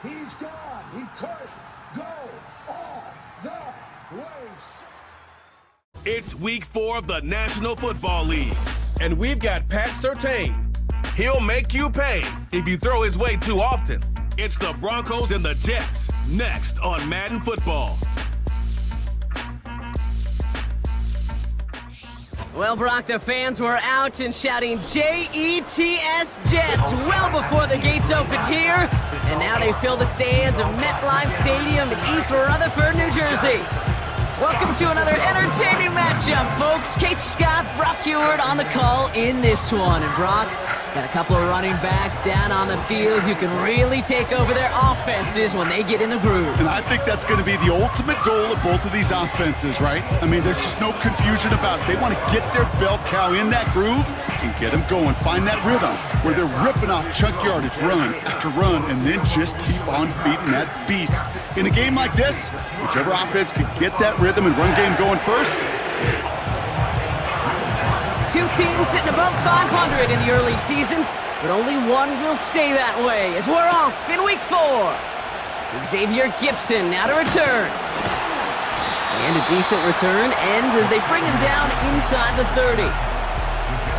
He's gone. He could go all the way. It's week 4 of the National Football League, and we've got Pat Surtain. He'll make you pay if you throw his way too often. It's the Broncos and the Jets, next on Madden Football. Well, Brock, the fans were out and shouting J-E-T-S, Jets, well before the gates opened here. And now they fill the stands of MetLife Stadium in East Rutherford, New Jersey. Welcome to another entertaining matchup, folks. Kate Scott, Brock Heward on the call in this one. And Brock, got a couple of running backs down on the field who can really take over their offenses when they get in the groove. And I think that's going to be the ultimate goal of both of these offenses, right? I mean, there's just no confusion about it. They want to get their bell cow in that groove and get them going. Find that rhythm where they're ripping off chunk yardage, run after run, and then just keep on feeding that beast. In a game like this, whichever offense can get that rhythm and run game going first. Two teams sitting above 500 in the early season, but only one will stay that way as we're off in week 4. Xavier Gipson now to return. And a decent return ends as they bring him down inside the 30.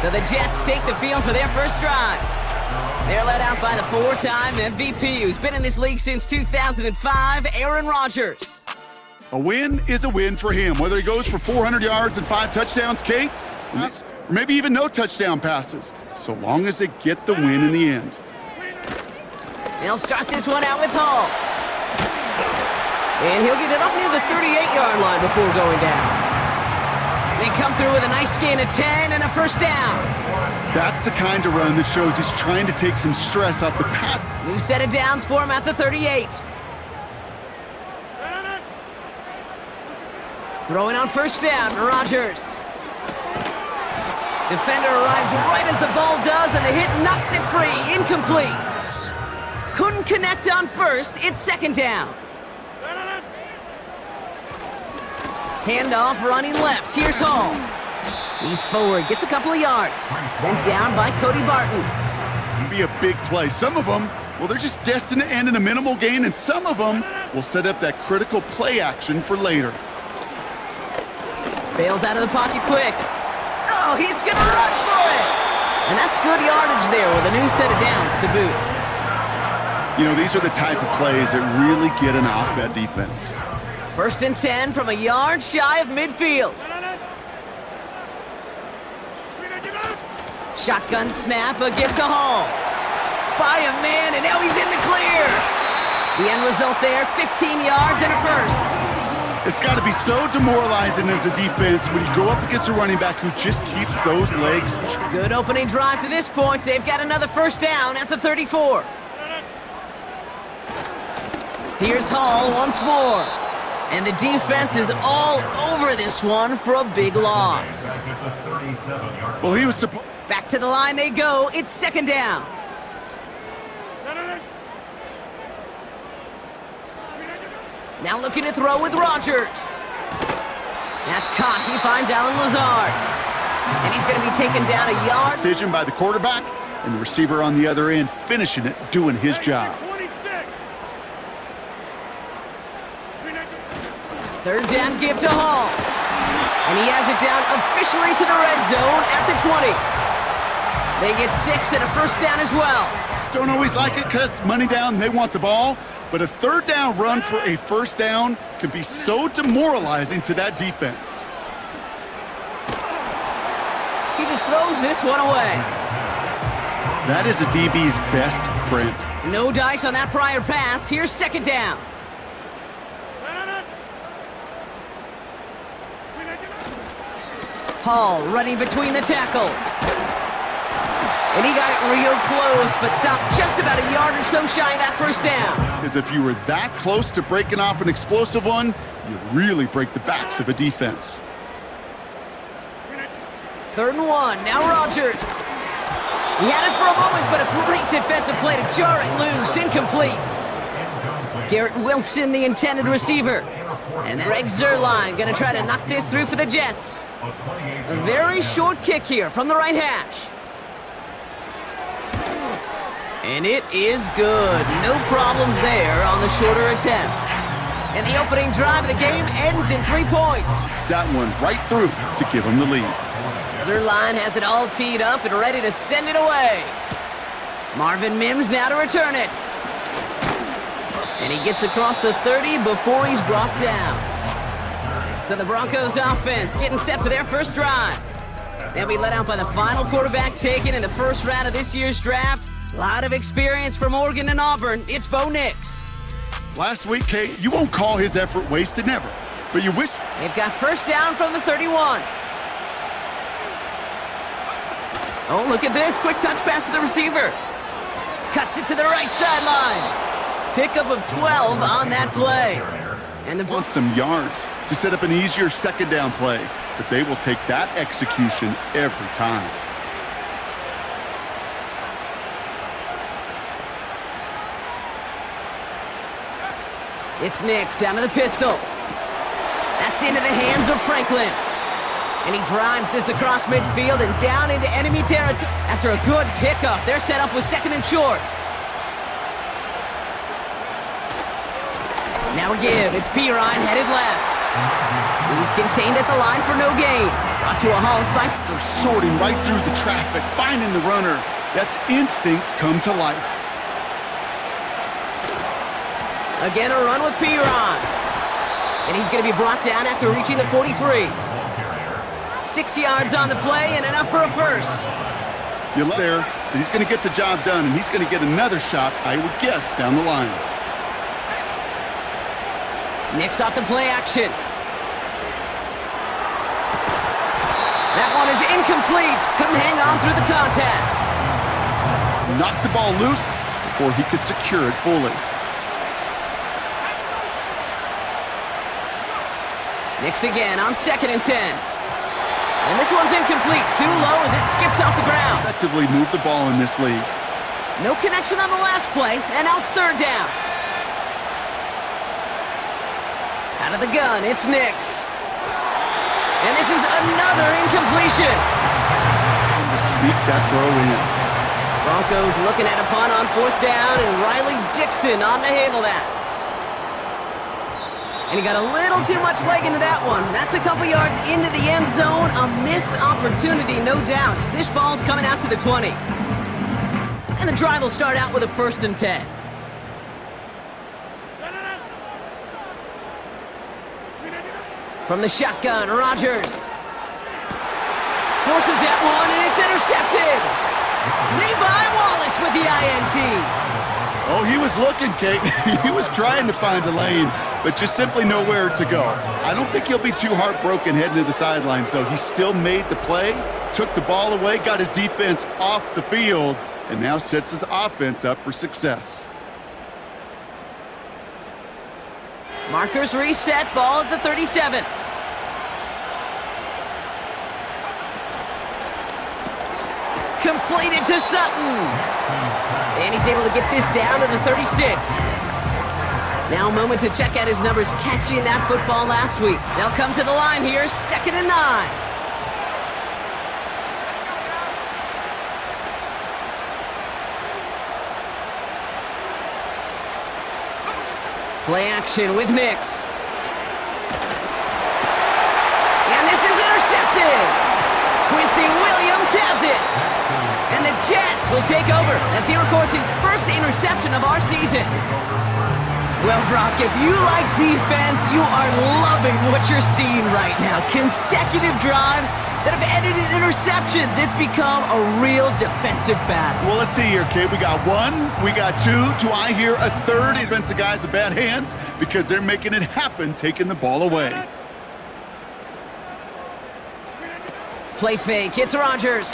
So the Jets take the field for their first drive. They're led out by the 4-time MVP who's been in this league since 2005, Aaron Rodgers. A win is a win for him, whether he goes for 400 yards and 5 touchdowns, Kate, or maybe even no touchdown passes, so long as they get the win in the end. They'll start this one out with Hall. And he'll get it up near the 38-yard line before going down. They come through with a nice gain of 10 and a first down. That's the kind of run that shows he's trying to take some stress off the pass. New set of downs for him at the 38. Throwing on first down, Rodgers. Defender arrives right as the ball does, and the hit knocks it free. Incomplete. Couldn't connect on first. It's second down. Handoff running left. Here's Hall. He's forward, gets a couple of yards. Sent down by Cody Barton. Be a big play. Some of them, well, they're just destined to end in a minimal gain, and some of them will set up that critical play action for later. Bails out of the pocket quick. Oh, he's going to run for it! And that's good yardage there with a new set of downs to boot. You know, these are the type of plays that really get an off that defense. First and 10 from a yard shy of midfield. Shotgun snap, a gift to Hall. By a man, and now he's in the clear. The end result there, 15 yards and a first. It's got to be so demoralizing as a defense when you go up against a running back who just keeps those legs. Good opening drive to this point. They've got another first down at the 34. Here's Hall once more. And the defense is all over this one for a big loss. Well, he was supposed... Back to the line they go. It's second down. Now looking to throw with Rodgers. That's caught. He finds Alan Lazard. And he's going to be taken down a yard. Decision by the quarterback, and the receiver on the other end finishing it, doing his job. Third down give to Hall. And he has it down officially to the red zone at the 20. They get 6 and a first down as well. Don't always like it because money down, they want the ball. But a third down run for a first down can be so demoralizing to that defense. He just throws this one away. That is a DB's best friend. No dice on that prior pass. Here's second down. Hall running between the tackles. And he got it real close, but stopped just about a yard or so shy of that first down. Because if you were that close to breaking off an explosive one, you really break the backs of a defense. Third and 1, now Rodgers. He had it for a moment, but a great defensive play to jar it loose, incomplete. Garrett Wilson, the intended receiver. And Greg Zuerlein gonna try to knock this through for the Jets. A very short kick here from the right hash. And it is good. No problems there on the shorter attempt. And the opening drive of the game ends in 3 points. It's that one right through to give him the lead. Zerline has it all teed up and ready to send it away. Marvin Mims now to return it. And he gets across the 30 before he's brought down. So the Broncos offense getting set for their first drive. They'll be let out by the final quarterback taken in the first round of this year's draft. A lot of experience from Oregon and Auburn. It's Bo Nix. Last week, Kate, you won't call his effort wasted, never. But you wish... They've got first down from the 31. Oh, look at this. Quick touch pass to the receiver. Cuts it to the right sideline. Pickup of 12 on that play. And they want some yards to set up an easier second down play. But they will take that execution every time. It's Nix out of the pistol. That's into the hands of Franklin. And he drives this across midfield and down into enemy territory. After a good pickup, they're set up with second and short. Now a give. It's Pirine headed left. He's contained at the line for no gain. Brought to a halt by... They're sorting right through the traffic, finding the runner. That's instincts come to life. Again, a run with Pirine. And he's going to be brought down after reaching the 43. 6 yards on the play and enough for a first. You're there. He's going to get the job done, and he's going to get another shot, I would guess, down the line. Nix off the play action. That one is incomplete. Couldn't hang on through the contact. Knocked the ball loose before he could secure it fully. Nix again on 2nd and 10. And this one's incomplete. Too low as it skips off the ground. Effectively move the ball in this league. No connection on the last play, and now it's third down. Out of the gun, it's Nix. And this is another incompletion. To sneak that throw in. Broncos looking at a punt on 4th down, and Riley Dixon on to handle that. And he got a little too much leg into that one. That's a couple yards into the end zone. A missed opportunity, no doubt. This ball's coming out to the 20. And the drive will start out with a 1st and 10. From the shotgun, Rodgers. Forces that one, and it's intercepted. Levi Wallace with the INT. Oh, he was looking, Kate. He was trying to find a lane, but just simply nowhere to go. I don't think he'll be too heartbroken heading to the sidelines, though. He still made the play, took the ball away, got his defense off the field, and now sets his offense up for success. Markers reset, ball at the 37. Completed to Sutton. And he's able to get this down to the 36. Now a moment to check out his numbers catching that football last week. They'll come to the line here, 2nd and 9. Play action with Nix. And this is intercepted. Quincy Williams has it. And the Jets will take over as he records his first interception of our season. Well, Brock, if you like defense, you are loving what you're seeing right now. Consecutive drives that have ended in interceptions. It's become a real defensive battle. Well, let's see here, kid. We got one, we got two. Do I hear a third? Defensive guys with bad hands because they're making it happen, taking the ball away. Play fake. It's Rodgers.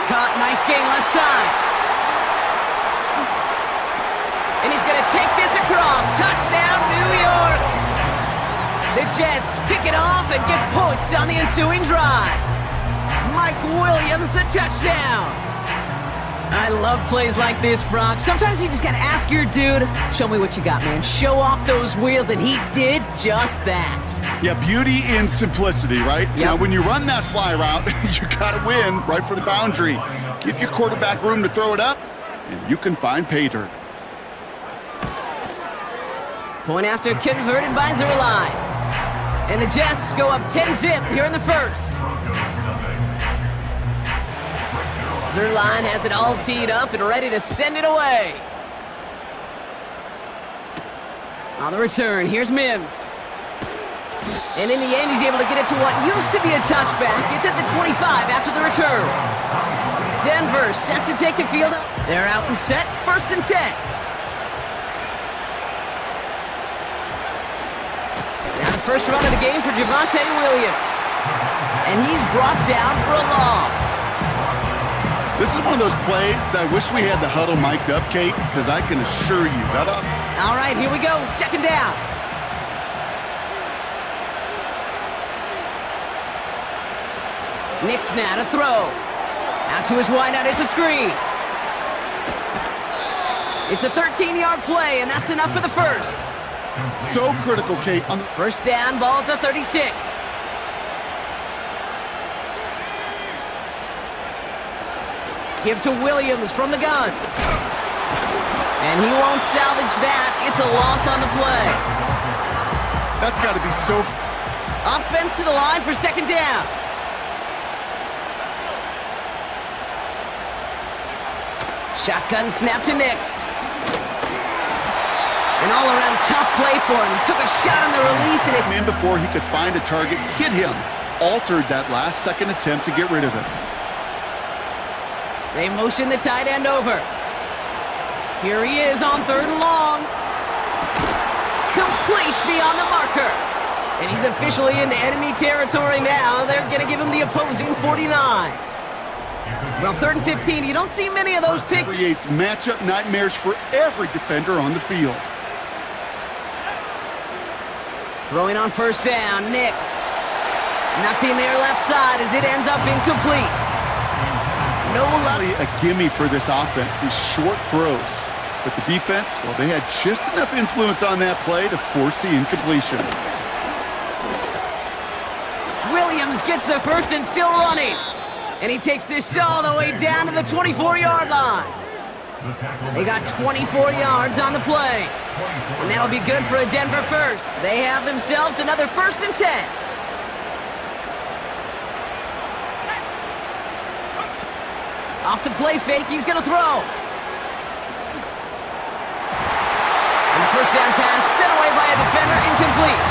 Caught. Nice game left side. And he's going to take this across. Touchdown, New York. The Jets pick it off and get points on the ensuing drive. Mike Williams, the touchdown. I love plays like this, Brock. Sometimes you just gotta ask your dude, show me what you got, man. Show off those wheels, and he did just that. Yeah, beauty in simplicity, right? Yep. Now, when you run that fly route, you gotta win right for the boundary. Give your quarterback room to throw it up, and you can find pay dirt. Point after converted by Zerline. And the Jets go up 10-zip here in the first. Zerline has it all teed up and ready to send it away. On the return, here's Mims. And in the end, he's able to get it to what used to be a touchback. It's at the 25 after the return. Denver set to take the field. They're out and set, 1st and 10. Now the first run of the game for Javonte Williams. And he's brought down for a loss. This is one of those plays that I wish we had the huddle mic'd up, Kate, because I can assure you that All right, here we go, 2nd down. Nick's now to throw. Out to his wideout, it's a screen. It's a 13-yard play, and that's enough for the first. so critical, Kate. On the First down, ball at the 36. Give to Williams from the gun. And he won't salvage that. It's a loss on the play. That's got to be so... Offense to the line for 2nd down. Shotgun snap to Nix. An all-around tough play for him. He took a shot on the release and it... In before he could find a target, hit him. Altered that last-second attempt to get rid of it. They motion the tight end over. Here he is on 3rd and long. Complete beyond the marker. And he's officially into enemy territory now. They're going to give him the opposing 49. Well, 3rd and 15, you don't see many of those picks. Creates matchup nightmares for every defender on the field. Throwing on 1st down, Nix. Nothing there left side as it ends up incomplete. No luck. A gimme for this offense, these short throws. But the defense, well, they had just enough influence on that play to force the incompletion. Williams gets the first and still running. And he takes this all the way down to the 24-yard line. They got 24 yards on the play. And that'll be good for a Denver first. They have themselves another 1st and 10. Off the play fake, he's going to throw. And the 1st down pass sent away by a defender, incomplete.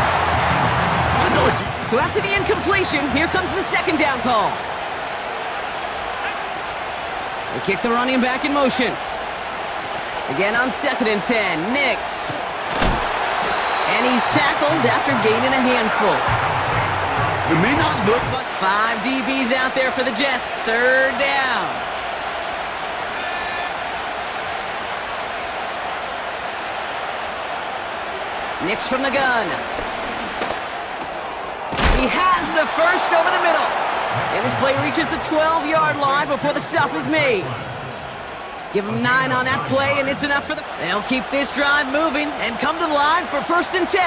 So after the incompletion, here comes the 2nd down call. They kick the running back in motion. Again on 2nd and 10, Nix. And he's tackled after gaining a handful. It may not look like... 5 DBs out there for the Jets, 3rd down. Nix from the gun. He has the first over the middle. And this play reaches the 12-yard line before the stop is made. Give him 9 on that play, and it's enough for the... They'll keep this drive moving and come to the line for 1st and 10.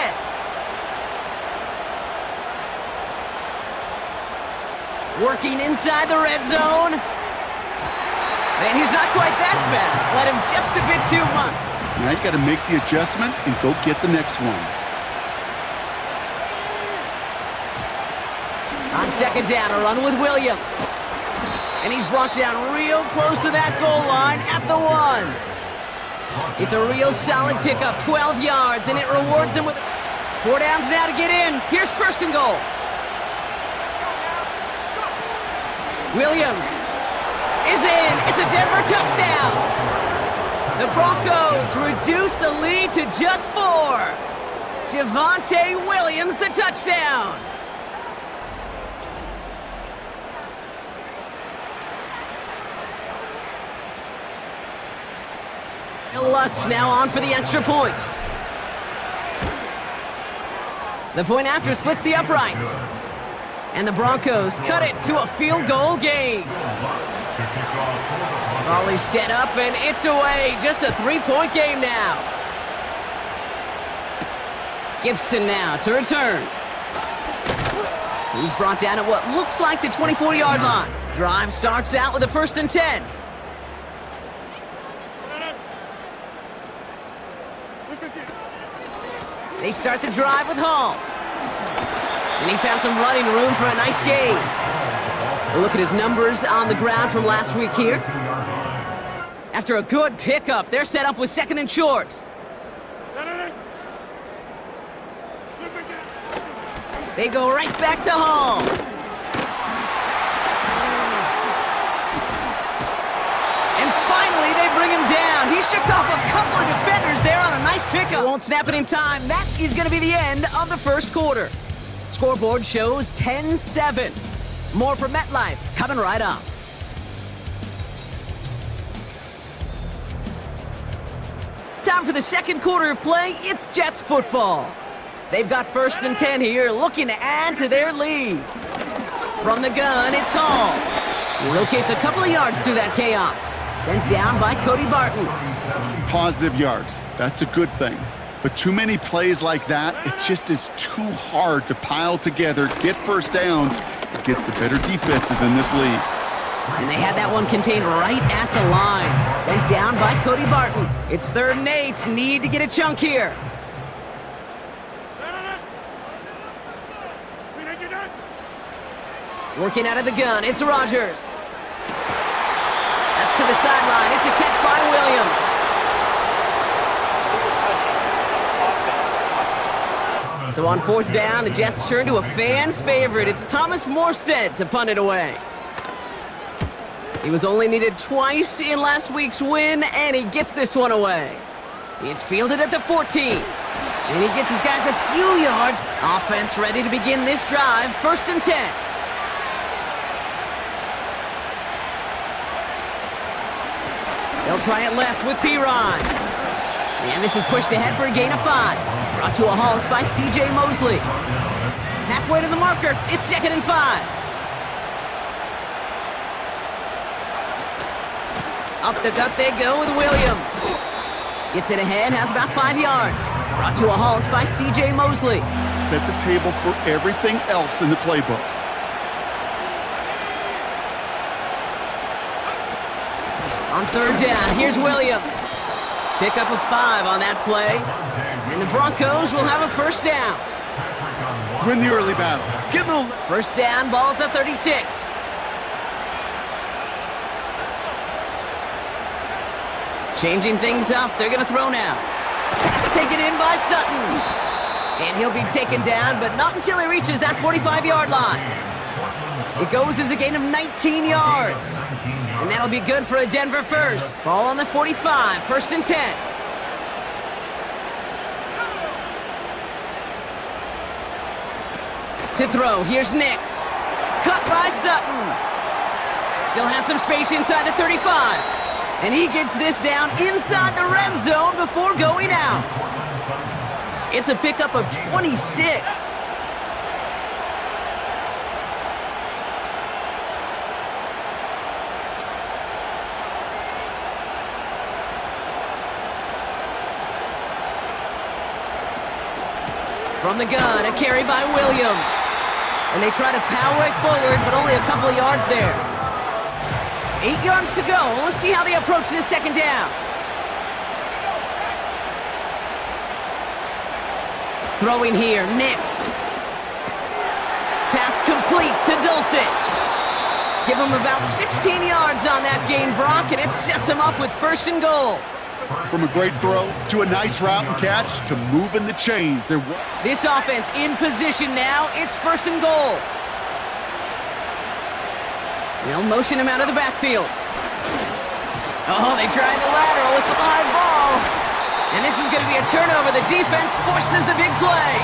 Working inside the red zone. And he's not quite that fast. Let him just a bit too much. Now you got to make the adjustment and go get the next one. On 2nd down, a run with Williams. And he's brought down real close to that goal line at the 1. It's a real solid pickup, 12 yards, and it rewards him with 4 downs now to get in. Here's 1st and goal. Williams is in. It's a Denver touchdown. The Broncos reduce the lead to just 4. Javonte Williams, the touchdown. Lutz now on for the extra point. The point after splits the uprights. And the Broncos cut it to a field goal game. Volley set up, and it's away. Just a three-point game now. Gibson now to return. He's brought down at what looks like the 24-yard line. Drive starts out with a 1st and 10. They start the drive with Hall. And he found some running room for a nice gain. We'll look at his numbers on the ground from last week here. After a good pickup, they're set up with 2nd and short. They go right back to Hall. And finally, they bring him down. He shook off a couple of defenders there on a nice pickup. Won't snap it in time. That is going to be the end of the first quarter. Scoreboard shows 10-7. More from MetLife coming right up. Time for the second quarter of play. It's Jets football. They've got 1st and 10 here, looking to add to their lead. From the gun, it's Hall. He rotates a couple of yards through that chaos. Sent down by Cody Barton. Positive yards. That's a good thing. But too many plays like that, it just is too hard to pile together, get first downs against the better defenses in this league. And they had that one contained right at the line. Sent down by Cody Barton. It's 3rd and 8. Need to get a chunk here. Working out of the gun, it's Rodgers. That's to the sideline. It's a catch by Williams. So on 4th down, the Jets turn to a fan favorite. It's Thomas Morstead to punt it away. He was only needed twice in last week's win, and he gets this one away. It's fielded at the 14. And he gets his guys a few yards. Offense ready to begin this drive. 1st and 10. They'll try it left with Pirine. And this is pushed ahead for a gain of 5. Brought to a halt by C.J. Mosley. Halfway to the marker, it's 2nd and 5. Up the gut they go with Williams. Gets it ahead, has about 5 yards. Brought to a halt by C.J. Mosley. Set the table for everything else in the playbook. On 3rd down, here's Williams. Pick up a 5 on that play. And the Broncos will have a 1st down. Win the early battle. Give them 1st down, ball at the 36. Changing things up, they're going to throw now. Pass taken in by Sutton. And he'll be taken down, but not until he reaches that 45-yard line. It goes as a gain of 19 yards. And that'll be good for a Denver 1st. Ball on the 45, 1st and 10. To throw, here's Nix. Cut by Sutton. Still has some space inside the 35. And he gets this down inside the red zone before going out. It's a pickup of 26. From the gun, a carry by Williams. And they try to power it forward, but only a couple of yards there. 8 yards to go. Let's see how they approach this 2nd down. Throwing here, Nix. Pass complete to Dulcich. Give him about 16 yards on that gain, Brock, and it sets him up with 1st and goal. From a great throw to a nice route and catch to moving the chains. This offense in position now. It's 1st and goal. They'll motion him out of the backfield. Oh, they tried the lateral. It's a live ball. And this is going to be a turnover. The defense forces the big play.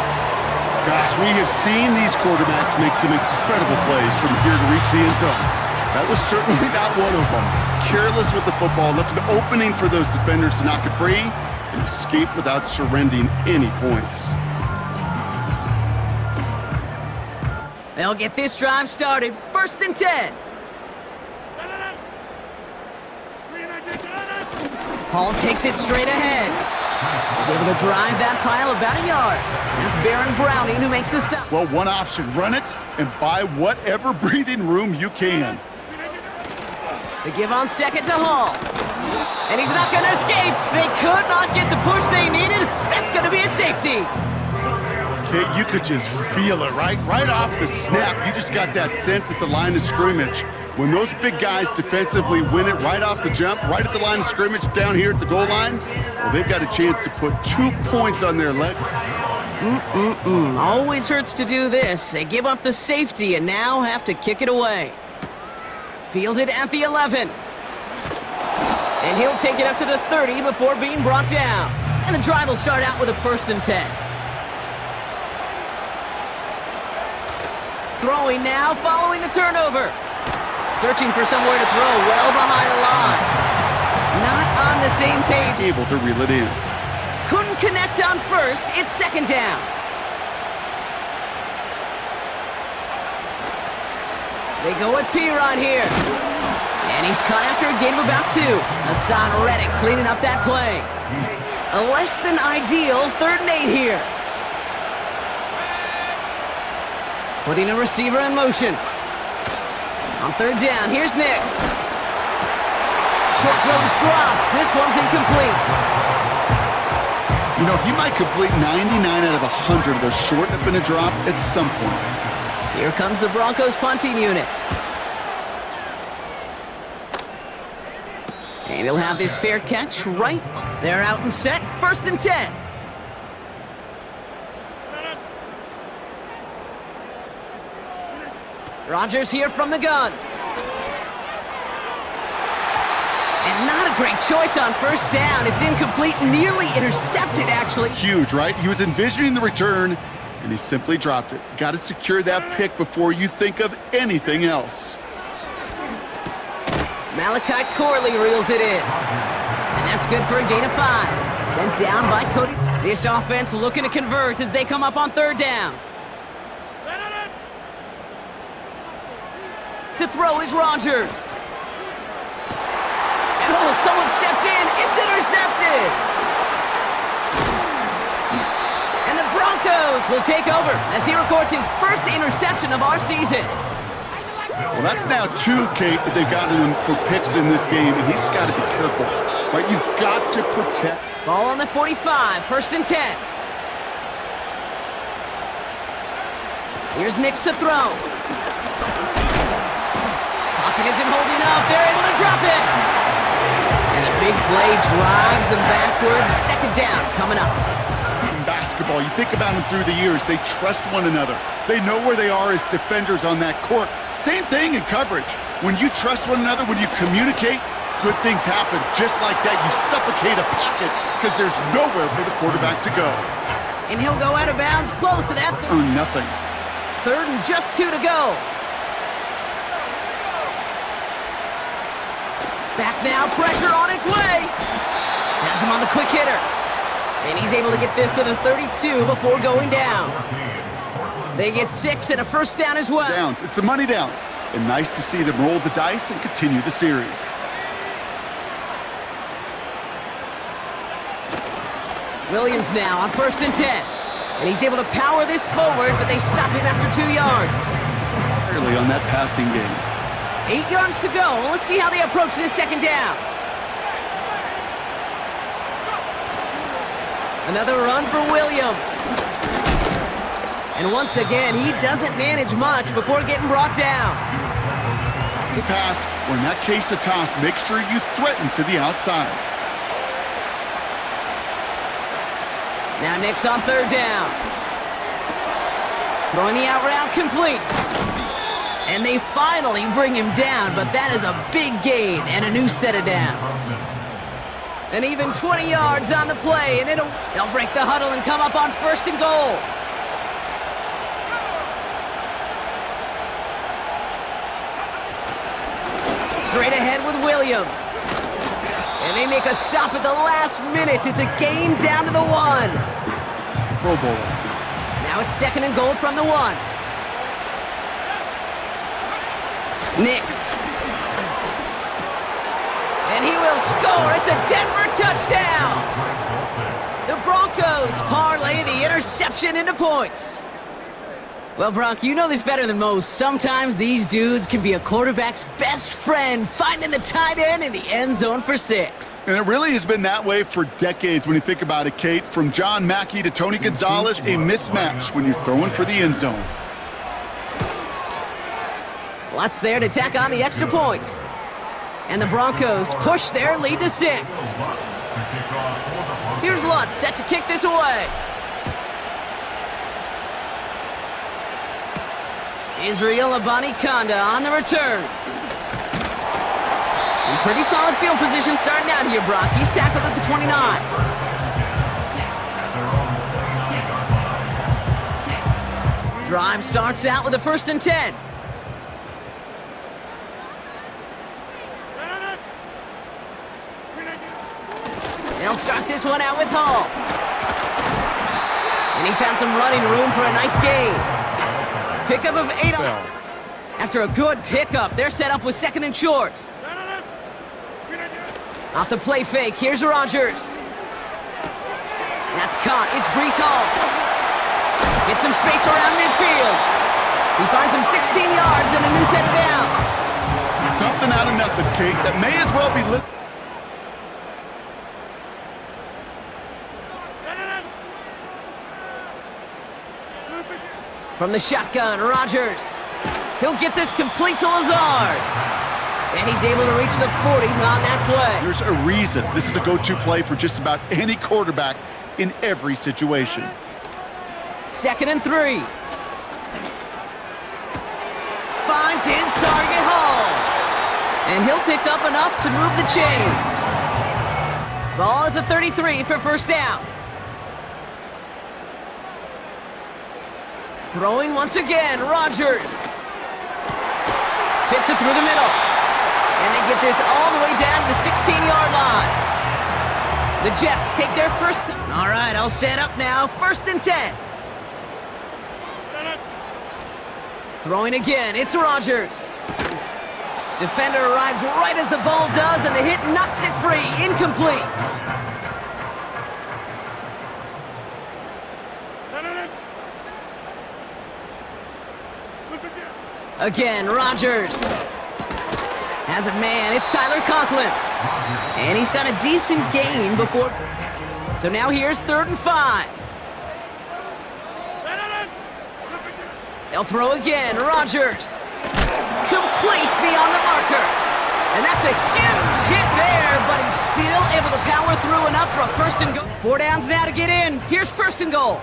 Gosh, we have seen these quarterbacks make some incredible plays from here to reach the end zone. That was certainly not one of them. Careless with the football, left an opening for those defenders to knock it free and escape without surrendering any points. They'll get this drive started. 1st and 10. Hall takes it straight ahead. He's able to drive that pile about a yard. That's Baron Browning who makes the stop. Well, one option, run it and buy whatever breathing room you can. The give on second to Hall. And he's not going to escape. They could not get the push they needed. That's going to be a safety. Okay, you could just feel it, right? Right off the snap, you just got that sense at the line of scrimmage. When those big guys defensively win it right off the jump, right at the line of scrimmage down here at the goal line, well, they've got a chance to put 2 points on their leg. Always hurts to do this. They give up the safety and now have to kick it away. Fielded at the 11. And he'll take it up to the 30 before being brought down. And the drive will start out with a 1st and 10. Throwing now, following the turnover. Searching for somewhere to throw well behind the line. Not on the same page. Able to reel it in. Couldn't connect on first. It's 2nd down. They go with Piron here. And he's caught after a gain of about 2. Hassan Reddick cleaning up that play. A less than ideal 3rd and 8 here. Putting a receiver in motion. On 3rd down, here's Nix. Short throw is dropped. This one's incomplete. You know, he might complete 99 out of 100 of those short up in a drop at some point. Here comes the Broncos punting unit. And he'll have this fair catch right. They're out and set. 1st and 10. Rodgers here from the gun. And not a great choice on 1st down. It's incomplete, nearly intercepted, actually. Huge, right? He was envisioning the return, and he simply dropped it. Got to secure that pick before you think of anything else. Malachi Corley reels it in. And that's good for a gain of 5. Sent down by Cody. This offense looking to convert as they come up on 3rd down. To throw is Rodgers. And someone stepped in. It's intercepted. And the Broncos will take over as he records his 1st interception of our season. Well, that's now 2, Kate, that they've gotten him for picks in this game, and he's got to be careful. Right? You've got to protect. Ball on the 45, 1st and 10. Here's Nix to throw. Pocket isn't holding up. They're able to drop it. And the big play drives them backwards. 2nd down coming up. In basketball, you think about them through the years, they trust one another. They know where they are as defenders on that court. Same thing in coverage. When you trust one another, when you communicate, good things happen. Just like that, you suffocate a pocket because there's nowhere for the quarterback to go. And he'll go out of bounds close to that. Earn nothing. 3rd and just 2 to go. Back now, pressure on its way. Has him on the quick hitter. And he's able to get this to the 32 before going down. They get 6 and a 1st down as well. Downs. It's the money down. And nice to see them roll the dice and continue the series. Williams now on 1st and 10. And he's able to power this forward, but they stop him after 2 yards. Early on that passing game. 8 yards to go. Let's see how they approach this 2nd down. Another run for Williams. And once again, he doesn't manage much before getting brought down. Good pass, or in that case a toss, make sure you threaten to the outside. Now Nix on 3rd down. Throwing the out route complete. And they finally bring him down, but that is a big gain and a new set of downs. And even 20 yards on the play, and they'll break the huddle and come up on 1st and goal. Straight ahead with Williams. And they make a stop at the last minute. It's a game down to the 1. Pro Bowl. Now it's 2nd and goal from the 1. Nix. And he will score. It's a Denver touchdown. The Broncos parlay the interception into points. Well, Bronk, you know this better than most. Sometimes these dudes can be a quarterback's best friend, finding the tight end in the end zone for 6. And it really has been that way for decades when you think about it, Kate. From John Mackey to Tony Gonzalez, a mismatch when you're throwing for the end zone. Lutz there to tack on the extra point. And the Broncos push their lead to 6. Here's Lutz set to kick this away. Israel Abani-Kanda on the return. In pretty solid field position starting out here, Brock. He's tackled at the 29. Drive starts out with a 1st and 10. They'll start this one out with Hall. And he found some running room for a nice gain. Pickup of 8. After a good pickup, they're set up with 2nd and short. Off the play fake, here's Rodgers. That's caught, it's Breece Hall. Get some space around midfield. He finds him 16 yards and a new set of downs. Something out of nothing, Kate, that may as well be listed. From the shotgun, Rodgers. He'll get this complete to Lazard. And he's able to reach the 40 on that play. There's a reason this is a go-to play for just about any quarterback in every situation. 2nd and 3. Finds his target, Hall. And he'll pick up enough to move the chains. Ball at the 33 for 1st down. Throwing once again, Rodgers. Fits it through the middle. And they get this all the way down to the 16-yard line. The Jets take their first. All right, I'll set up now. 1st and 10. Throwing again, it's Rodgers. Defender arrives right as the ball does, and the hit knocks it free. Incomplete. Again, Rodgers. Has a man, it's Tyler Conklin. And he's got a decent gain before. So now here's 3rd and 5. They'll throw again, Rodgers. Complete beyond the marker. And that's a huge hit there, but he's still able to power through enough for a 1st and goal. 4 downs now to get in. Here's 1st and goal.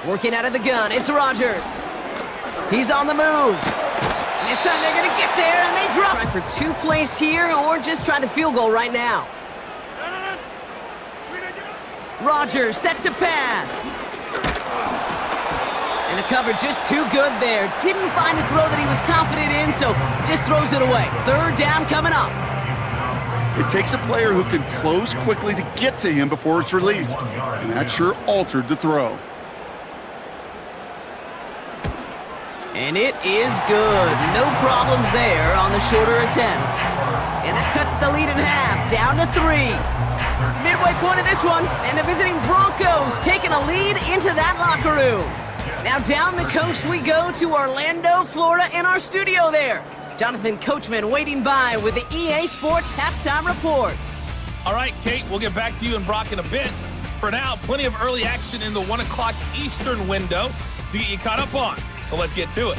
Working out of the gun, it's Rodgers. He's on the move. And this time they're going to get there, and they drop. Try for 2 plays here, or just try the field goal right now. Rodgers set to pass. And the cover just too good there. Didn't find a throw that he was confident in, so just throws it away. 3rd down coming up. It takes a player who can close quickly to get to him before it's released. And that sure altered the throw. And it is good. No problems there on the shorter attempt. And that cuts the lead in half, down to 3. Midway point of this one, and the visiting Broncos taking a lead into that locker room. Now down the coast we go to Orlando, Florida, in our studio there. Jonathan Coachman waiting by with the EA Sports Halftime Report. All right, Kate, we'll get back to you and Brock in a bit. For now, plenty of early action in the 1 o'clock Eastern window to get you caught up on. So let's get to it.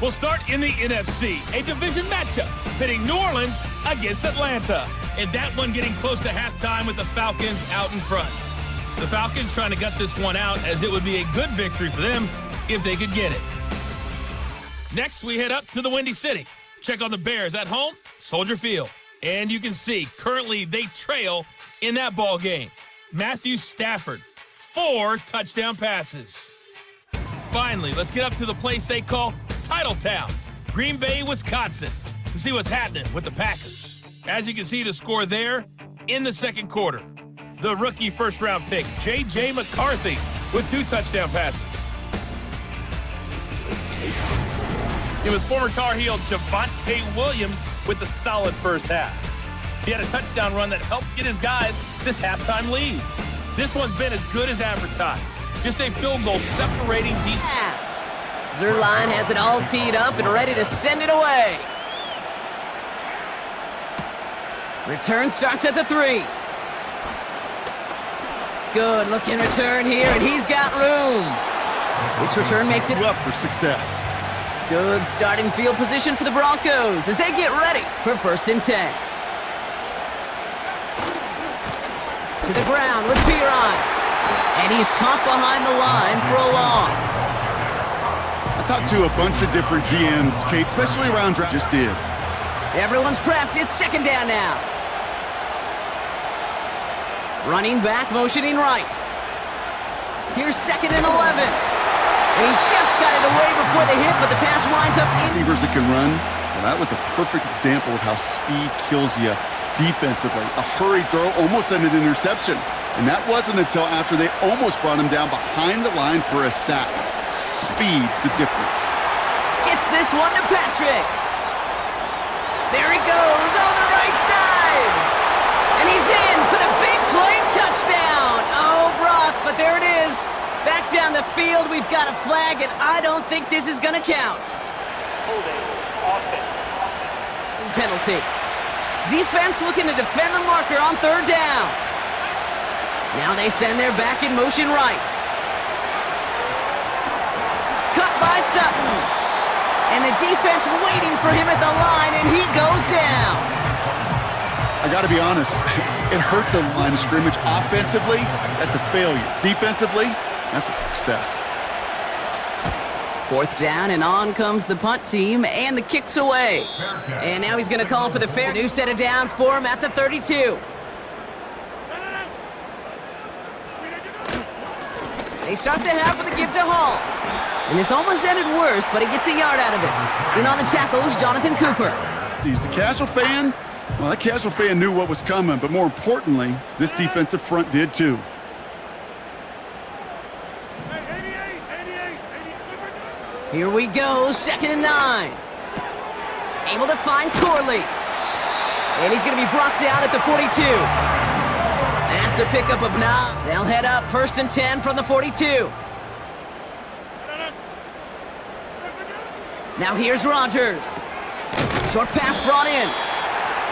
We'll start in the NFC, a division matchup pitting New Orleans against Atlanta. And that one getting close to halftime with the Falcons out in front. The Falcons trying to gut this one out, as it would be a good victory for them if they could get it. Next, we head up to the Windy City. Check on the Bears at home, Soldier Field. And you can see, currently they trail in that ball game. Matthew Stafford, 4 touchdown passes. Finally, let's get up to the place they call Titletown, Green Bay, Wisconsin, to see what's happening with the Packers. As you can see, the score there in the 2nd quarter. The rookie 1st-round pick, J.J. McCarthy, with 2 touchdown passes. It was former Tar Heel Javonte Williams with a solid first half. He had a touchdown run that helped get his guys this halftime lead. This one's been as good as advertised. Just a field goal separating these. Zerline has it all teed up and ready to send it away. Return starts at the 3. Good looking return here, and he's got room. This return makes it up for success. Good starting field position for the Broncos as they get ready for 1st and 10. To the ground with Piron. And he's caught behind the line for a loss. I talked to a bunch of different GMs, Kate, especially around draft. Just did. Everyone's prepped. It's 2nd down now. Running back, motioning right. Here's 2nd and 11. And he just got it away before the hit, but the pass winds up in. Receivers that can run. Well, that was a perfect example of how speed kills you defensively. A hurried throw, almost an interception. And that wasn't until after they almost brought him down behind the line for a sack. Speed's the difference. Gets this one to Patrick. There he goes on the right side. And he's in for the big play touchdown. Oh, Brock, but there it is. Back down the field, we've got a flag, and I don't think this is going to count. Holding offense. Penalty. Defense looking to defend the marker on 3rd down. Now they send their back in motion right. Cut by Sutton. And the defense waiting for him at the line, and he goes down. I got to be honest, it hurts a line of scrimmage. Offensively, that's a failure. Defensively, that's a success. 4th down, and on comes the punt team, and the kick's away. And now he's going to call for the fair. A new set of downs for him at the 32. They start the half with a give to Hall. And this almost ended worse, but he gets a yard out of it. In on the tackle was Jonathan Cooper. See, he's a casual fan. Well, that casual fan knew what was coming, but more importantly, this defensive front did too. Here we go, 2nd and 9. Able to find Corley. And he's going to be brought down at the 42. That's a pickup of 9. They'll head up 1st and 10 from the 42. Now here's Rodgers. Short pass brought in.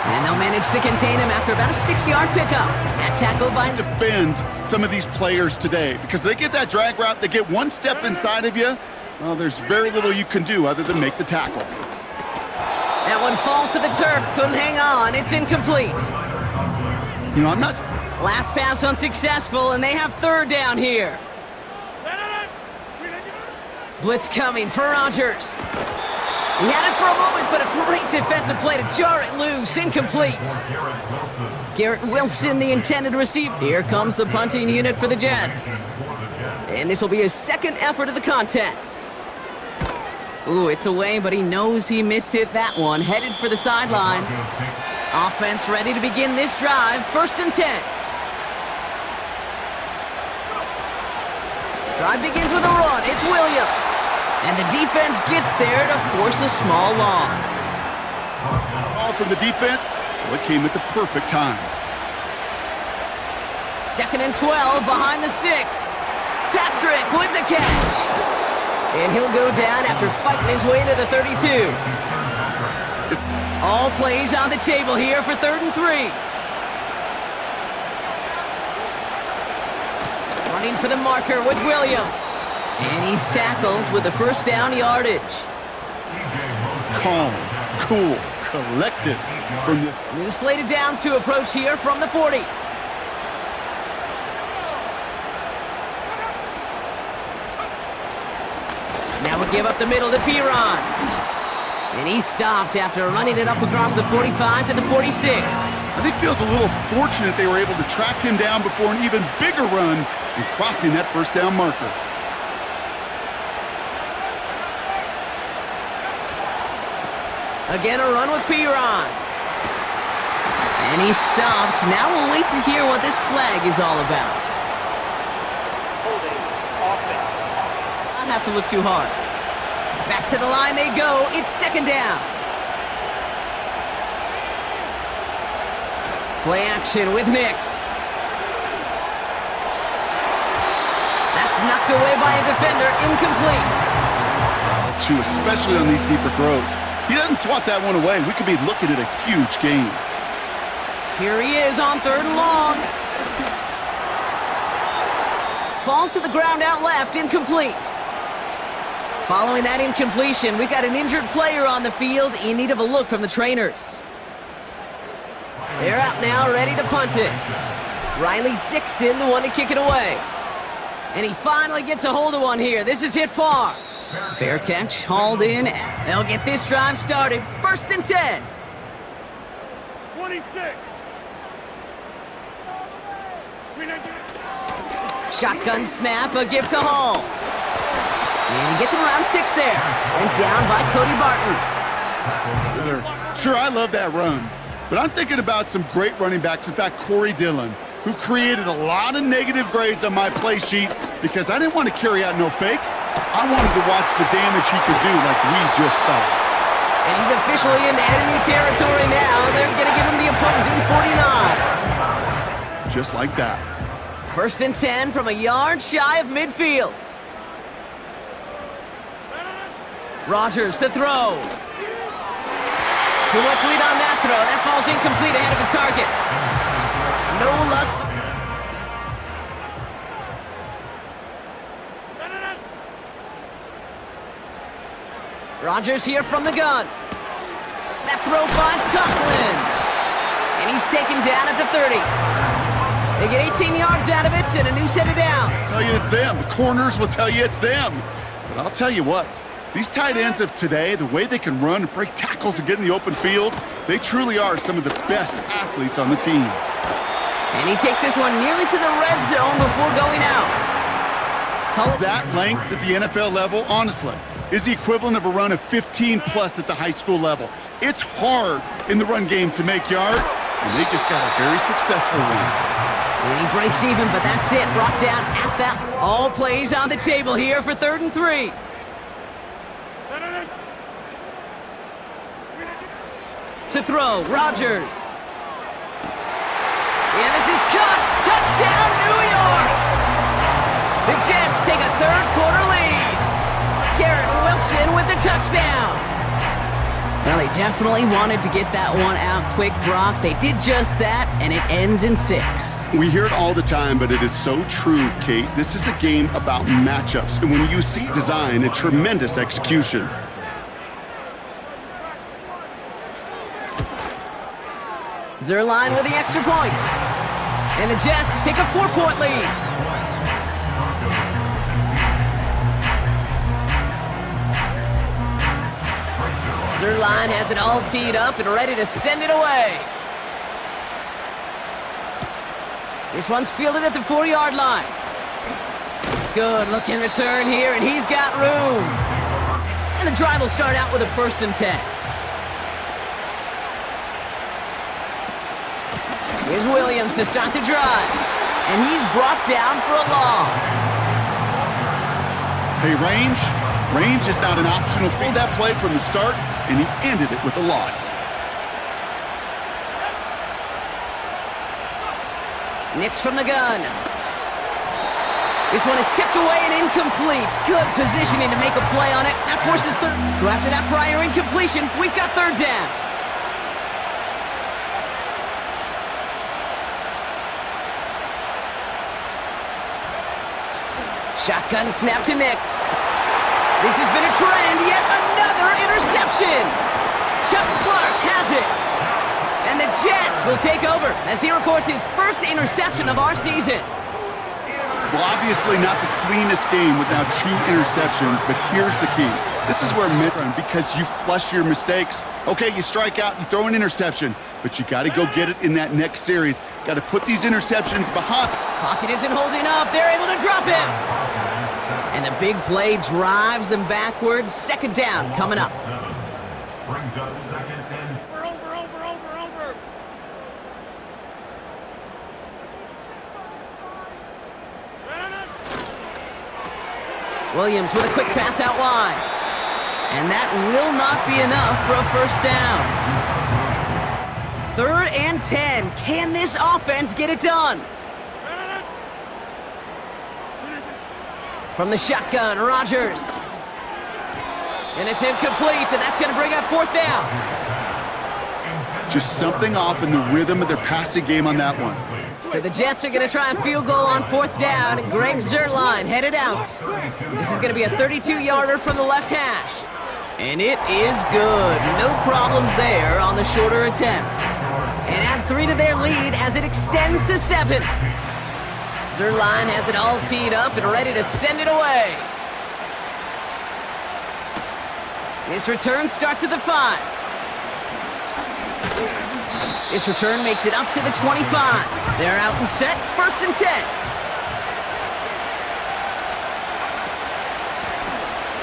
And they'll manage to contain him after about a 6-yard pickup. That tackle by... Defend some of these players today because they get that drag route, they get one step inside of you. Well, there's very little you can do other than make the tackle. That one falls to the turf. Couldn't hang on. It's incomplete. You know, I'm not... Last pass unsuccessful, and they have 3rd down here. Blitz coming for Rodgers. He had it for a moment, but a great defensive play to jar it loose. Incomplete. Garrett Wilson, the intended receiver. Here comes the punting unit for the Jets. And this will be his 2nd effort of the contest. Ooh, it's away, but he knows he mishit that one. Headed for the sideline. Offense ready to begin this drive. 1st and 10. Drive begins with a run. It's Williams. And the defense gets there to force a small loss. Ball from the defense. Well, it came at the perfect time. 2nd and 12 behind the sticks. Patrick with the catch. And he'll go down after fighting his way to the 32. All plays on the table here for 3rd and 3. Running for the marker with Williams. And he's tackled with the 1st down yardage. Calm, cool, collected from the... New slate of downs to approach here from the 40. Now we'll give up the middle to Piron. And he stopped after running it up across the 45 to the 46. I think feels a little fortunate they were able to track him down before an even bigger run and crossing that 1st down marker. Again, a run with Piron. And he stopped. Now we'll wait to hear what this flag is all about. Holding offense. Not have to look too hard. Back to the line they go. It's 2nd down. Play action with Nix. That's knocked away by a defender, incomplete. Too, especially on these deeper throws. He doesn't swat that one away. We could be looking at a huge game. Here he is on 3rd and long. Falls to the ground out left, incomplete. Following that incompletion, we've got an injured player on the field in need of a look from the trainers. They're out now, ready to punt it. Riley Dixon, the one to kick it away. And he finally gets a hold of one here. This is hit far. Fair catch, hauled in. They'll get this drive started. 1st and 10. 26. Shotgun snap, a gift to Hall. And he gets him around 6 there. Sent down by Cody Barton. Sure, I love that run. But I'm thinking about some great running backs. In fact, Corey Dillon, who created a lot of negative grades on my play sheet because I didn't want to carry out no fake. I wanted to watch the damage he could do like we just saw. And he's officially in enemy territory now. They're going to give him the opposing 49. Just like that. 1st and 10 from a yard shy of midfield. Rodgers to throw. Too much lead on that throw. That falls incomplete ahead of his target. No luck. Rodgers here from the gun. That throw finds Coughlin. And he's taken down at the 30. They get 18 yards out of it and a new set of downs. I'll tell you it's them. The corners will tell you it's them. But I'll tell you what, these tight ends of today, the way they can run and break tackles and get in the open field, they truly are some of the best athletes on the team. And he takes this one nearly to the red zone before going out. That length at the NFL level, honestly, is the equivalent of a run of 15+ at the high school level. It's hard in the run game to make yards, and they just got a very successful one. And he breaks even, but that's it. Brought down at that. All plays on the table here for 3rd and 3. To throw, Rodgers. And this is caught. Touchdown, New York! The Jets take a 3rd quarter lead. Garrett Wilson with the touchdown. Well, they definitely wanted to get that one out quick, Brock. They did just that, and it ends in 6. We hear it all the time, but it is so true, Kate. This is a game about matchups, and when you see design and tremendous execution. Zerline with the extra point. And the Jets take a 4-point lead. Zerline has it all teed up and ready to send it away. This one's fielded at the 4-yard line. Good looking return here, and he's got room. And the drive will start out with a 1st and 10. Here's Williams to start the drive. And he's brought down for a loss. Hey, range is not an optional field. That play from the start, and he ended it with a loss. Nix from the gun. This one is tipped away and incomplete. Good positioning to make a play on it. That forces 3rd. So after that prior incompletion, we've got 3rd down. Shotgun snap to Nix. This has been a trend, yet another interception. Chuck Clark has it. And the Jets will take over as he records his 1st interception of our season. Well, obviously not the cleanest game without 2 interceptions, but here's the key. This is where because you flush your mistakes. Okay, you strike out, you throw an interception, but you got to go get it in that next series. Got to put these interceptions behind. Pocket isn't holding up. They're able to drop him. And the big play drives them backwards. 2nd down coming up. Brings up 2nd and Over. Williams with a quick pass out wide. And that will not be enough for a 1st down. 3rd and 10. Can this offense get it done? From the shotgun, Rodgers. And it's incomplete, and that's going to bring up 4th down. Just something off in the rhythm of their passing game on that one. So the Jets are going to try a field goal on 4th down. Greg Zuerlein headed out. This is going to be a 32-yarder from the left hash. And it is good. No problems there on the shorter attempt. And add 3 to their lead as it extends to 7. Zuerlein has it all teed up and ready to send it away. This return starts at the 5. This return makes it up to the 25. They're out and set, 1st and 10.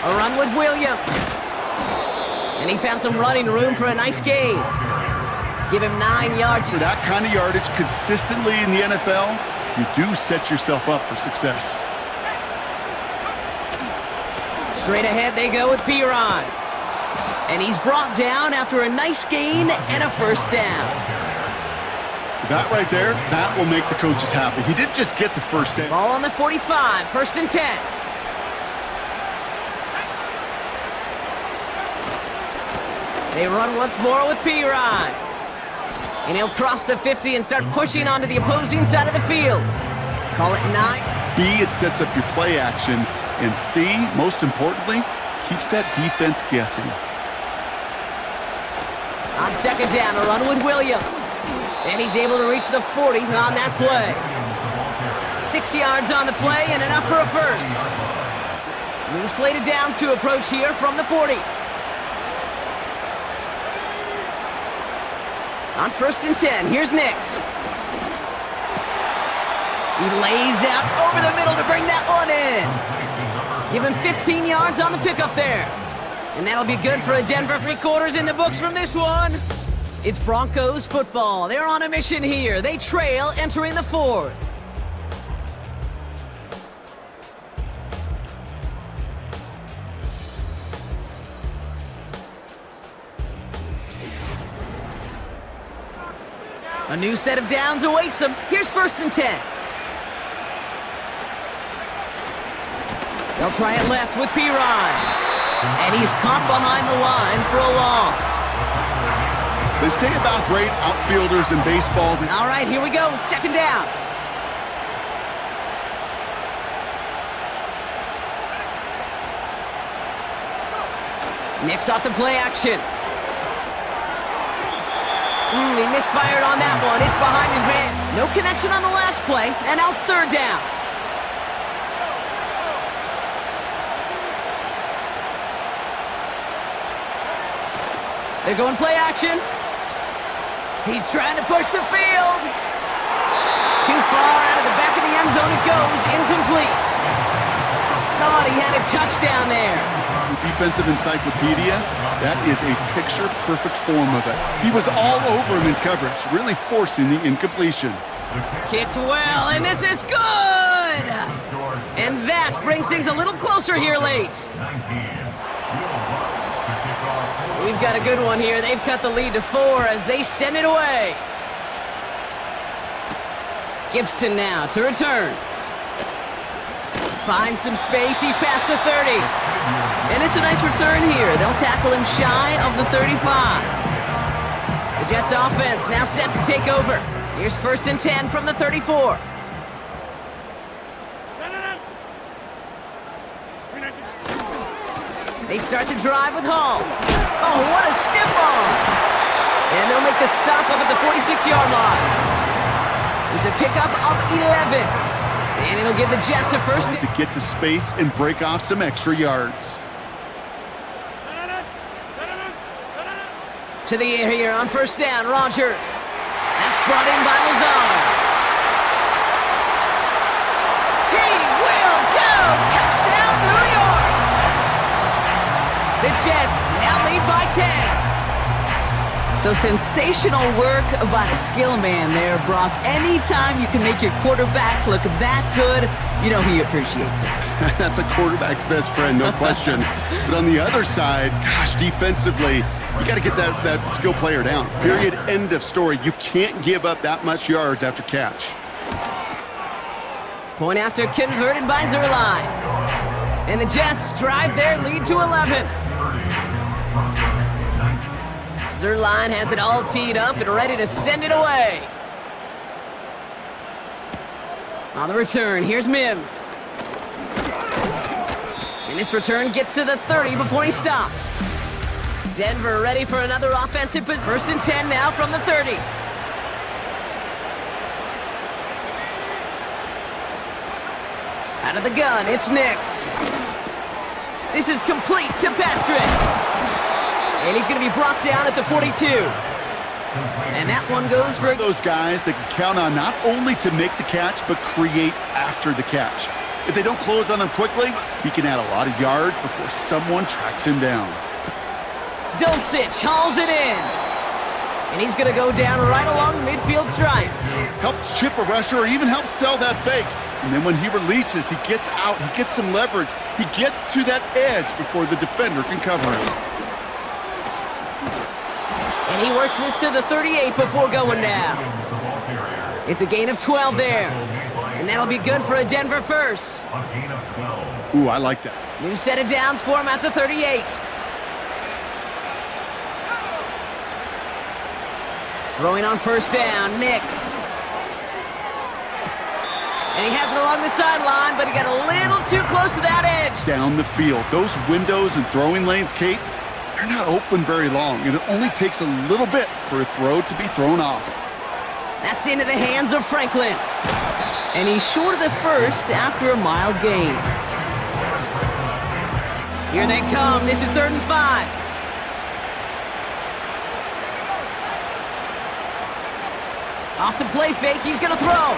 A run with Williams. And he found some running room for a nice gain. Give him 9 yards. For that kind of yardage consistently in the NFL, you do set yourself up for success. Straight ahead they go with Piron. And he's brought down after a nice gain and a 1st down. That right there, that will make the coaches happy. He didn't just get the 1st down. Ball on the 45, 1st and 10. They run once more with Piron. And he'll cross the 50 and start pushing onto the opposing side of the field. Call it 9. B, it sets up your play action. And C, most importantly, keeps that defense guessing. On 2nd down, a run with Williams. And he's able to reach the 40 on that play. 6 yards on the play and enough for a 1st. New slated downs to approach here from the 40. On 1st and 10, here's Nix. He lays out over the middle to bring that one in. Give him 15 yards on the pickup there. And that'll be good for a Denver. 3 quarters in the books from this one. It's Broncos football. They're on a mission here. They trail entering the 4th. A new set of downs awaits them. Here's 1st and 10. They'll try it left with Piron. And he's caught behind the line for a loss. They say about great outfielders in baseball. All right, here we go. 2nd down. Nix off the play action. He misfired on that one. It's behind his man. No connection on the last play, and now it's 3rd down. They're going play action. He's trying to push the field. Too far out of the back of the end zone it goes. Incomplete. Thought he had a touchdown there. The defensive encyclopedia, that is a picture-perfect form of it. He was all over him in coverage, really forcing the incompletion. Kicked well, and this is good! And that brings things a little closer here late. We've got a good one here. They've cut the lead to 4 as they send it away. Gibson now to return. Finds some space. He's past the 30. And it's a nice return here. They'll tackle him shy of the 35. The Jets offense now set to take over. Here's 1st and 10 from the 34. They start to drive with Hall. Oh, what a stiff arm! And they'll make the stop up at the 46-yard line. It's a pickup of 11. And it'll give the Jets a 1st. To get to space and break off some extra yards. To the air here on 1st down, Rodgers. That's brought in by Lazard. He will go! Touchdown, New York! The Jets now lead by 10. So sensational work by the skill man there, Brock. Anytime you can make your quarterback look that good, you know he appreciates it. That's a quarterback's best friend, no question. But on the other side, gosh, defensively, you got to get that skill player down. Period, end of story. You can't give up that much yards after catch. Point after converted by Zerline. And the Jets drive their lead to 11. Zerline has it all teed up and ready to send it away. On the return, here's Mims. And this return gets to the 30 before he stopped. Denver ready for another offensive possession. 1st and 10 now from the 30. Out of the gun, it's Nix. This is complete to Patrick. And he's going to be brought down at the 42. And that one goes for those guys that can count on not only to make the catch, but create after the catch. If they don't close on him quickly, he can add a lot of yards before someone tracks him down. Dulcich hauls it in. And he's going to go down right along the midfield stripe. Helps chip a rusher or even helps sell that fake. And then when he releases, he gets out, he gets some leverage. He gets to that edge before the defender can cover him. And he works this to the 38 before going down. It's a gain of 12 there. And that'll be good for a Denver first. Ooh, I like that. New set of downs for him at the 38. Throwing on 1st down, Nix. And he has it along the sideline, but he got a little too close to that edge. Down the field. Those windows and throwing lanes, Kate, they're not open very long, and it only takes a little bit for a throw to be thrown off. That's into the hands of Franklin. And he's short of the first after a mild gain. Here they come. This is 3rd and 5. Off the play fake, he's going to throw.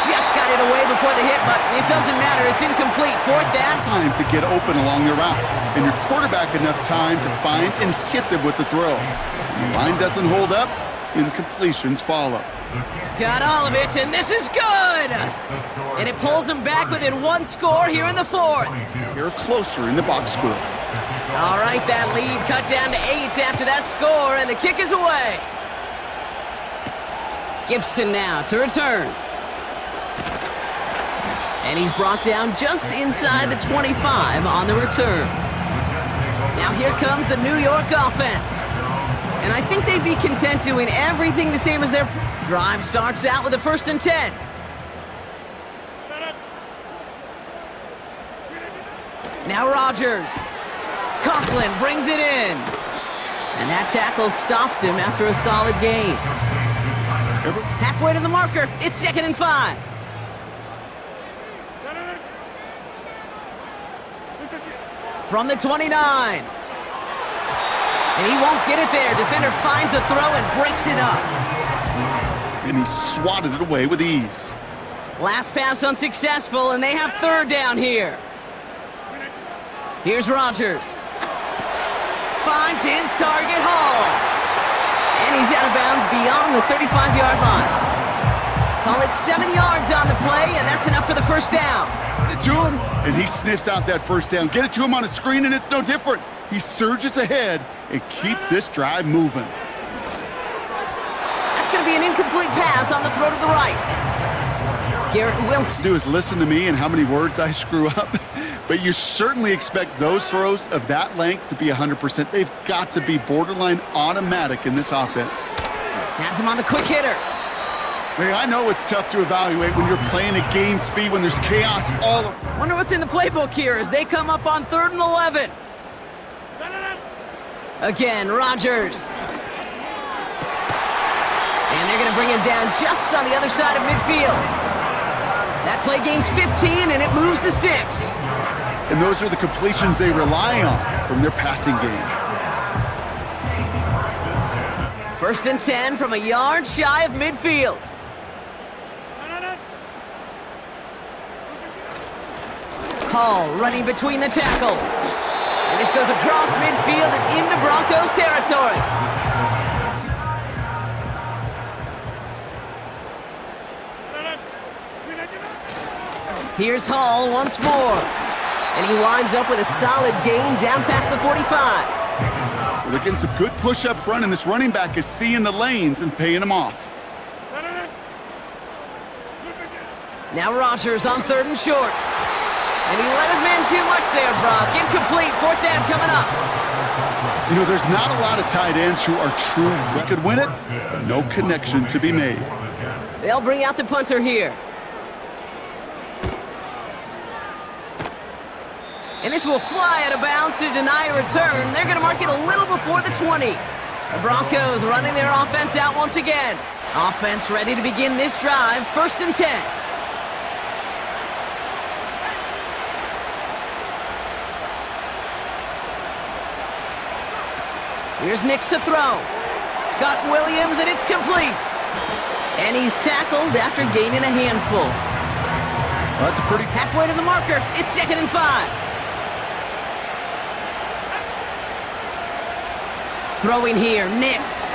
Just got it away before the hit, but it doesn't matter. It's incomplete. 4th down. Time to get open along the route, and your quarterback enough time to find and hit them with the throw. When the line doesn't hold up, incompletions follow. Got all of it, and this is good! And it pulls them back within 1 score here in the 4th. You're closer in the box score. All right, that lead cut down to 8 after that score, and the kick is away. Gibson now to return. And he's brought down just inside the 25 on the return. Now here comes the New York offense. And I think they'd be content doing everything the same as their drive starts out with a 1st and 10. Now Rodgers. Conklin brings it in. And that tackle stops him after a solid gain. Halfway to the marker, it's 2nd and 5. From the 29. And he won't get it there. Defender finds a throw and breaks it up. And he swatted it away with ease. Last pass unsuccessful, and they have 3rd down here. Here's Rodgers. Finds his target hole. And he's out of bounds beyond the 35-yard line. Call it 7 yards on the play, and that's enough for the 1st down. Get it to him, and he sniffs out that 1st down. Get it to him on a screen, and it's no different. He surges ahead and keeps this drive moving. That's going to be an incomplete pass on the throw to the right. Garrett Wilson. Do is listen to me and how many words I screw up. But you certainly expect those throws of that length to be 100%. They've got to be borderline automatic in this offense. Has him on the quick hitter. Hey, I know it's tough to evaluate when you're playing at game speed, when there's chaos all around. Wonder what's in the playbook here as they come up on 3rd and 11. Again, Rodgers. And they're going to bring him down just on the other side of midfield. That play gains 15, and it moves the sticks. And those are the completions they rely on from their passing game. 1st and 10 from a yard shy of midfield. Hall running between the tackles. And this goes across midfield and into Broncos territory. Here's Hall once more. And he winds up with a solid gain down past the 45. They're getting some good push up front, and this running back is seeing the lanes and paying them off. Now Rodgers on 3rd and short. And he let his man too much there, Brock. Incomplete, 4th down coming up. You know, there's not a lot of tight ends who are true. We could win it, but no connection to be made. They'll bring out the punter here. And this will fly out of bounds to deny a return. They're going to mark it a little before the 20. The Broncos running their offense out once again. Offense ready to begin this drive, 1st and 10. Here's Nix to throw. Got Williams, and it's complete. And he's tackled after gaining a handful. Well, that's a pretty... Halfway to the marker. It's 2nd and 5. Throwing here, Nix.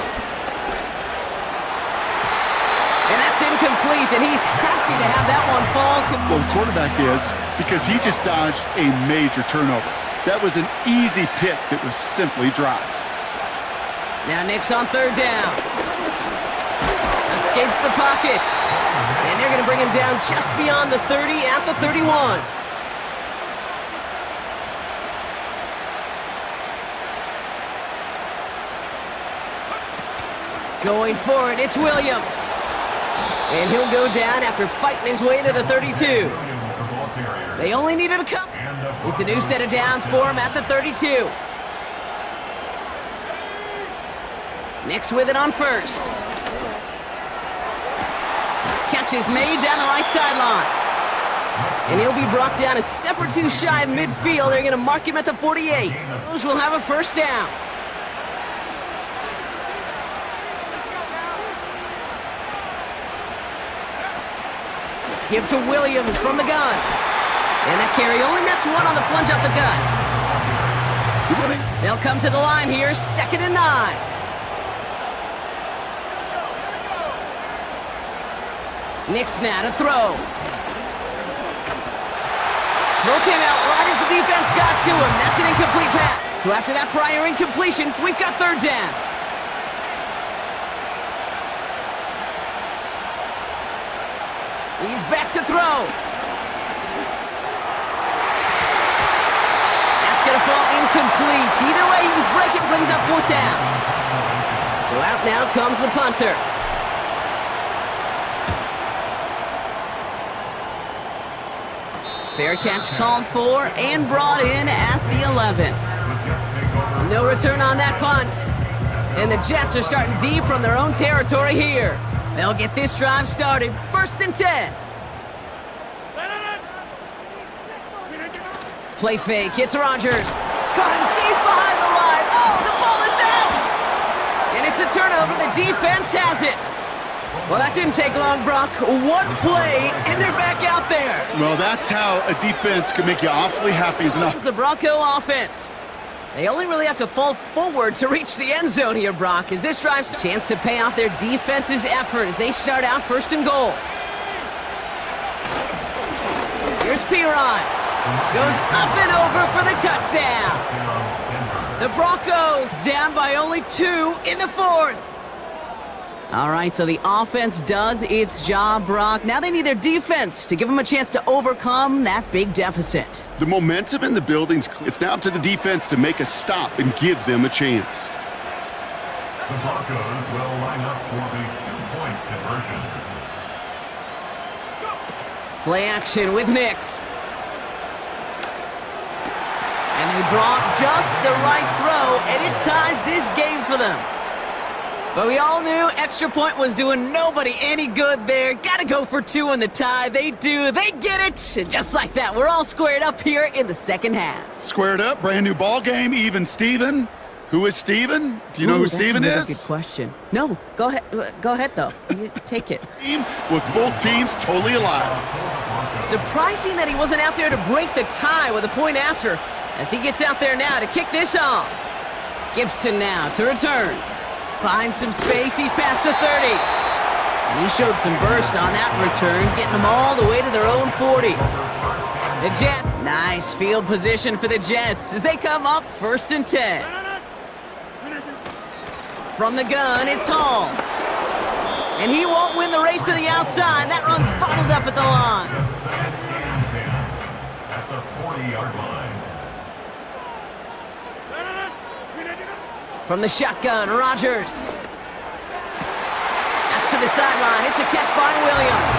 And that's incomplete, and he's happy to have that one fall. Well, the quarterback is, because he just dodged a major turnover. That was an easy pick that was simply dropped. Now Nix on 3rd down. Escapes the pocket. And they're going to bring him down just beyond the 30 at the 31. Going for it, it's Williams. And he'll go down after fighting his way to the 32. They only needed a couple. It's a new set of downs for him at the 32. Nix with it on 1st. Catch is made down the right sideline. And he'll be brought down a step or two shy of midfield. They're going to mark him at the 48. Those will have a 1st down. Give to Williams from the gun. And that carry only nets 1 on the plunge up the gut. They'll come to the line here, 2nd and 9. Nix now to throw. Throw came out right as the defense got to him. That's an incomplete pass. So after that prior incompletion, we've got 3rd down. He's back to throw. That's going to fall incomplete. Either way, he was breaking, brings up 4th down. So out now comes the punter. Fair catch called for and brought in at the 11. No return on that punt. And the Jets are starting deep from their own territory here. They'll get this drive started, 1st and 10. Play fake, it's Rodgers. Caught him deep behind the line. Oh, the ball is out! And it's a turnover, the defense has it. Well, that didn't take long, Brock. 1 play, and they're back out there. Well, that's how a defense can make you awfully happy as enough. It's the Bronco offense. They only really have to fall forward to reach the end zone here, Brock, as this drive's a chance to pay off their defense's effort as they start out 1st and goal. Here's Piron. Goes up and over for the touchdown. The Broncos down by only 2 in the 4th. All right, so the offense does its job, Brock. Now they need their defense to give them a chance to overcome that big deficit. The momentum in the building's clear. It's now up to the defense to make a stop and give them a chance. The Broncos will line up for the 2-point conversion. Play action with Nix. And they draw just the right throw, and it ties this game for them. But we all knew extra point was doing nobody any good there. Got to go for 2 in the tie. They do. They get it. And just like that, we're all squared up here in the 2nd half. Squared up, brand new ball game, even Steven. Who is Steven? Do you know who Steven is? That's a good question. No, go ahead. Go ahead, though. You take it. With both teams totally alive. Surprising that he wasn't out there to break the tie with a point after, as he gets out there now to kick this off. Gibson now to return. Finds some space, he's past the 30. And he showed some burst on that return, getting them all the way to their own 40. The Jets, nice field position for the Jets as they come up 1st and 10. From the gun, it's Hall. And he won't win the race to the outside. That run's bottled up at the line. At the 40-yard line. From the shotgun, Rodgers. That's to the sideline. It's a catch by Williams.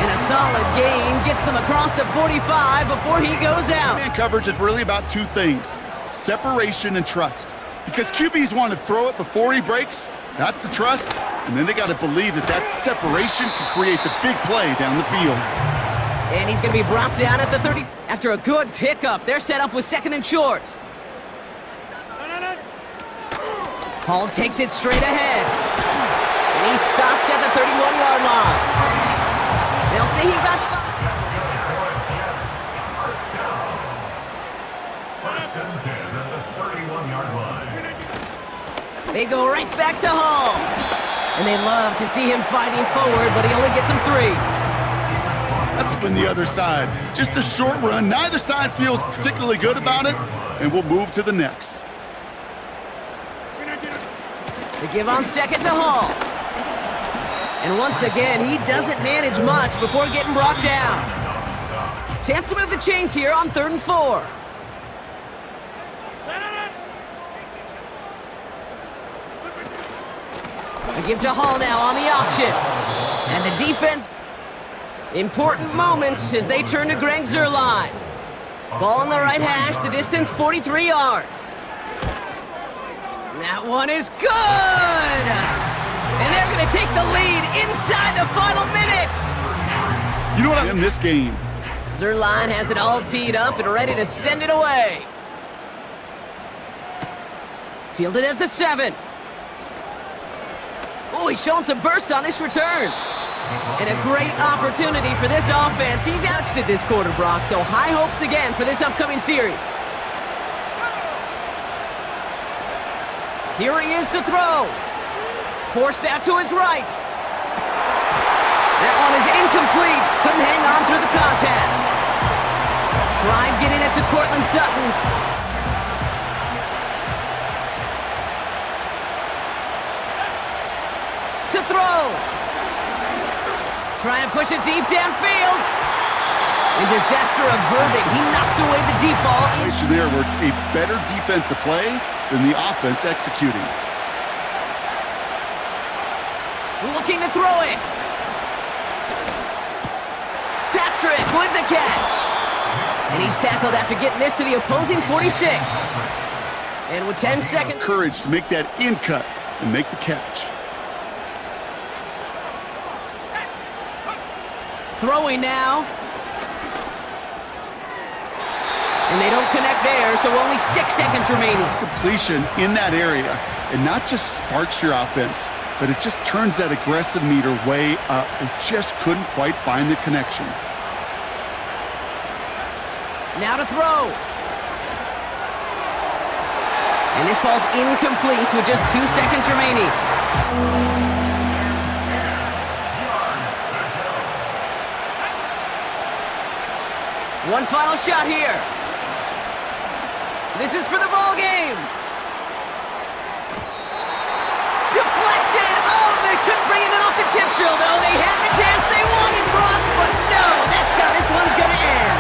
And a solid gain gets them across the 45 before he goes out. Man coverage is really about two things, separation and trust. Because QBs want to throw it before he breaks, that's the trust, and then they got to believe that that separation can create the big play down the field. And he's going to be brought down at the 30. After a good pickup, they're set up with 2nd and short. Hall takes it straight ahead. And he's stopped at the 31-yard line. They'll say he got 5. First and 10 at the 31-yard line. They go right back to Hall. And they love to see him fighting forward, but he only gets him 3. Let's spin the other side. Just a short run. Neither side feels particularly good about it, and we'll move to the next. They give on 2nd to Hall. And once again, he doesn't manage much before getting brought down. Chance to move the chains here on 3rd and 4. They give to Hall now on the option. And the defense... Important moment as they turn to Greg Zuerlein. Ball on the right hash, the distance 43 yards. That one is good! And they're going to take the lead inside the final minute. You know what? In this game, Zuerlein has it all teed up and ready to send it away. Fielded at the 7. Oh, he's showing some burst on this return. And a great opportunity for this offense. He's ousted this quarter, Brock, so high hopes again for this upcoming series. Here he is to throw. Forced out to his right. That one is incomplete. Couldn't hang on through the contact. Tried getting it to Cortland Sutton. To throw. Trying to push it deep downfield. And disaster averted. He knocks away the deep ball. there where it's a better defensive play than the offense executing. Looking to throw it. Patrick with the catch. And he's tackled after getting this to the opposing 46. And with 10 seconds... Courage to make that in cut and make the catch. Throwing now. And they don't connect there, so only 6 seconds remaining. Completion in that area, and not just sparks your offense, but it just turns that aggressive meter way up. They just couldn't quite find the connection. Now to throw. And this falls incomplete with just 2 seconds remaining. One final shot here. This is for the ball game. Deflected. Oh, they couldn't bring it in off the tip drill, though. They had the chance they wanted, Brock, but no, that's how this one's going to end.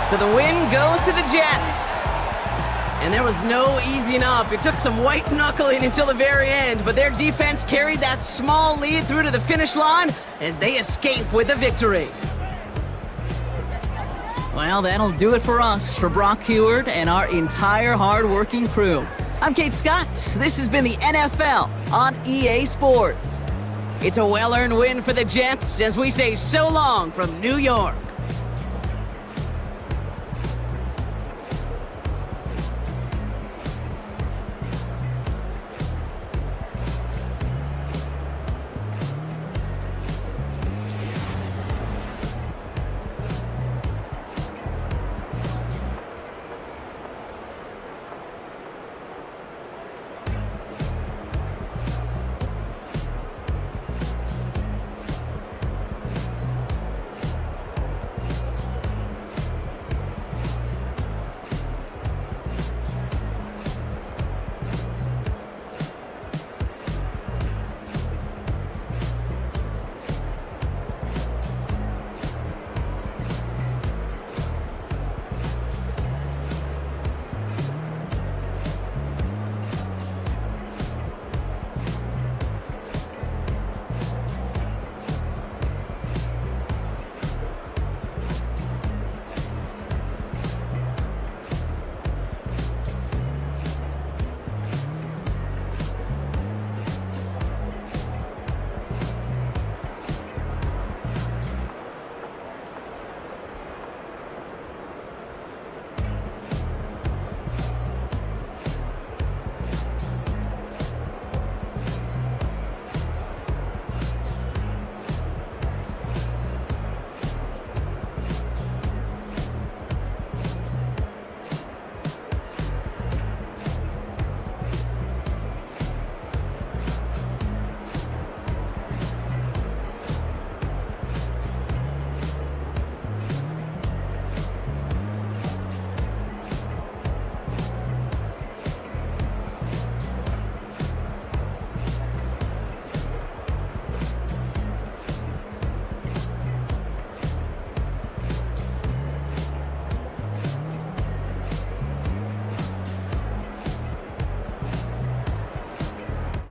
So the win goes to the Jets. And there was no easing up. It took some white knuckling until the very end, but their defense carried that small lead through to the finish line as they escape with a victory. Well, that'll do it for us, for Brock Heward and our entire hard-working crew. I'm Kate Scott. This has been the NFL on EA Sports. It's a well-earned win for the Jets as we say so long from New York.